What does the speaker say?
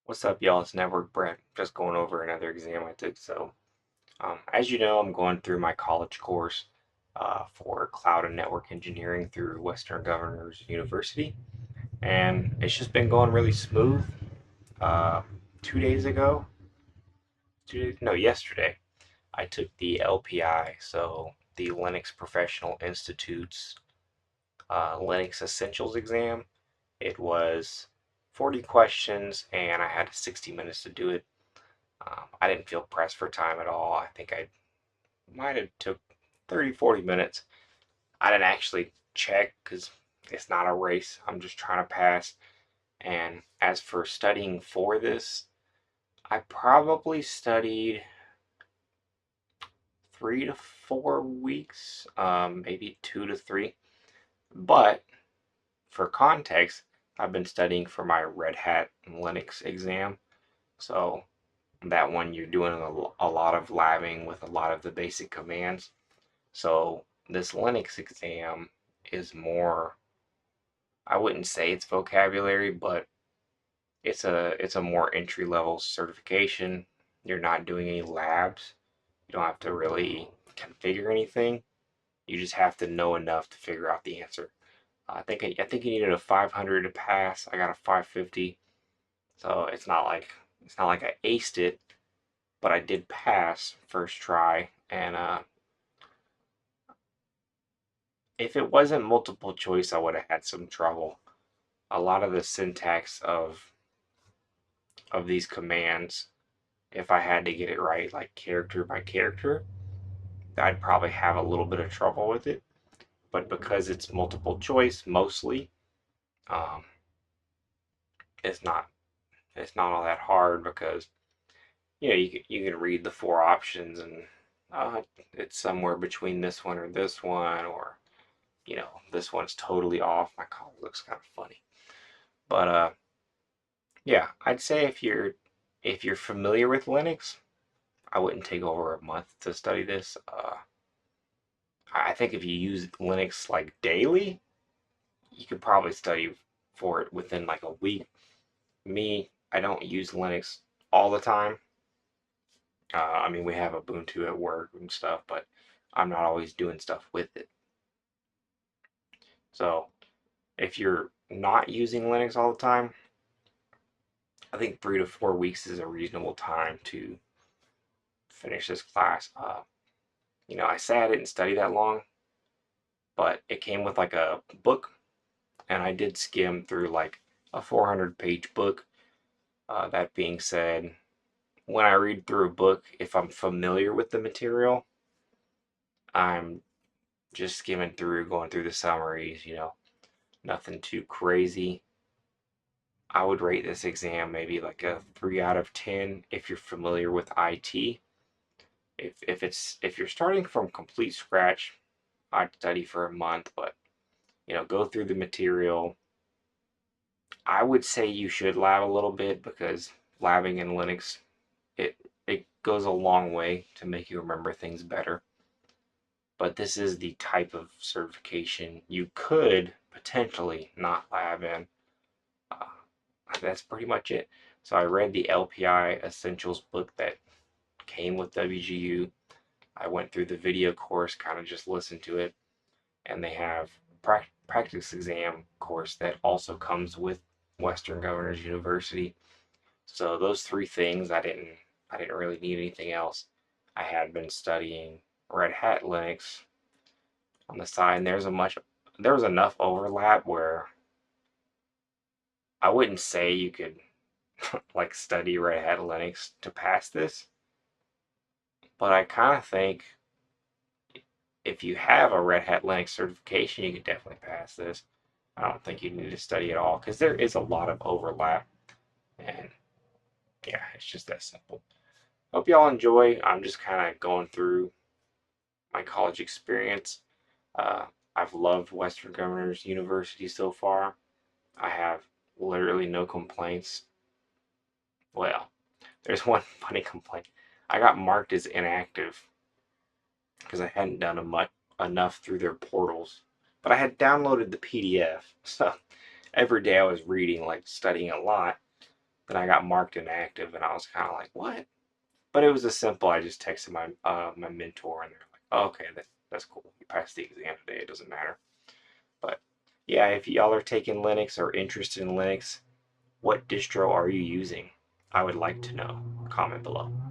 What's up, y'all? It's Network Brett. Just going over another exam I took. As you know, I'm going through my college course for cloud and network engineering through Western Governors University, and it's just been going really smooth. Uh, 2 days ago, no, yesterday, I took the LPI, so the Linux Professional Institute's Linux Essentials exam. It was 40 questions, and I had 60 minutes to do it. I didn't feel pressed for time at all. I think I might have took 30, 40 minutes. I didn't actually check because it's not a race. I'm just trying to pass. And as for studying for this, I probably studied 3 to 4 weeks, maybe 2 to 3. But for context, I've been studying for my Red Hat Linux exam. So that one you're doing a lot of labbing with a lot of the basic commands. So this Linux exam is more, I wouldn't say it's vocabulary, but it's a more entry level certification. You're not doing any labs. You don't have to really configure anything. You just have to know enough to figure out the answer. I think you needed a 500 to pass. I got a 550. So it's not like I aced it, but I did pass first try. And if it wasn't multiple choice, I would have had some trouble. A lot of the syntax of these commands, if I had to get it right, like character by character, I'd probably have a little bit of trouble with it. But because it's multiple choice mostly, um, it's not it's not all that hard because you can read the four options and uh, it's somewhere between this one or this one, or this one's totally off. My collar looks kind of funny, but yeah, I'd say if you're familiar with Linux, I wouldn't take over a month to study this. I think if you use Linux like daily, you could probably study for it within like a week. Me, I don't use Linux all the time. I mean, we have Ubuntu at work and stuff, but I'm not always doing stuff with it. So if you're not using Linux all the time, I think 3 to 4 weeks is a reasonable time to finish this class. I say I didn't study that long, but it came with like a book, and I did skim through like a 400-page book. That being said, when I read through a book, if I'm familiar with the material, I'm just skimming through, going through the summaries, nothing too crazy. I would rate this exam maybe like a 3 out of 10 if you're familiar with IT. If you're starting from complete scratch, I'd study for a month, but go through the material. I would say you should lab a little bit because labbing in Linux, it goes a long way to make you remember things better. But this is the type of certification you could potentially not lab in. Uh, that's pretty much it. So I read the LPI Essentials book that came with WGU. I went through the video course, kind of just listened to it, and they have practice exam course that also comes with Western Governors University. So those three things, I didn't really need anything else. I had been studying Red Hat Linux on the side, and there was enough overlap where I wouldn't say you could like study Red Hat Linux to pass this, but I kind of think if you have a Red Hat Linux certification, you could definitely pass this. I don't think you need to study at all because there is a lot of overlap, and yeah, it's just that simple. Hope y'all enjoy. I'm just kind of going through my college experience. Uh, I've loved Western Governors University so far. I have literally no complaints. Well, there's one funny complaint. I got marked as inactive because I hadn't done enough through their portals. But I had downloaded the PDF, so every day I was reading, like studying a lot. Then I got marked inactive, and I was kind of like, what? But it was a simple. I just texted my mentor, and they're like, oh, okay, that's cool. You passed the exam today. It doesn't matter. But yeah, if y'all are taking Linux or interested in Linux, what distro are you using? I would like to know. Comment below.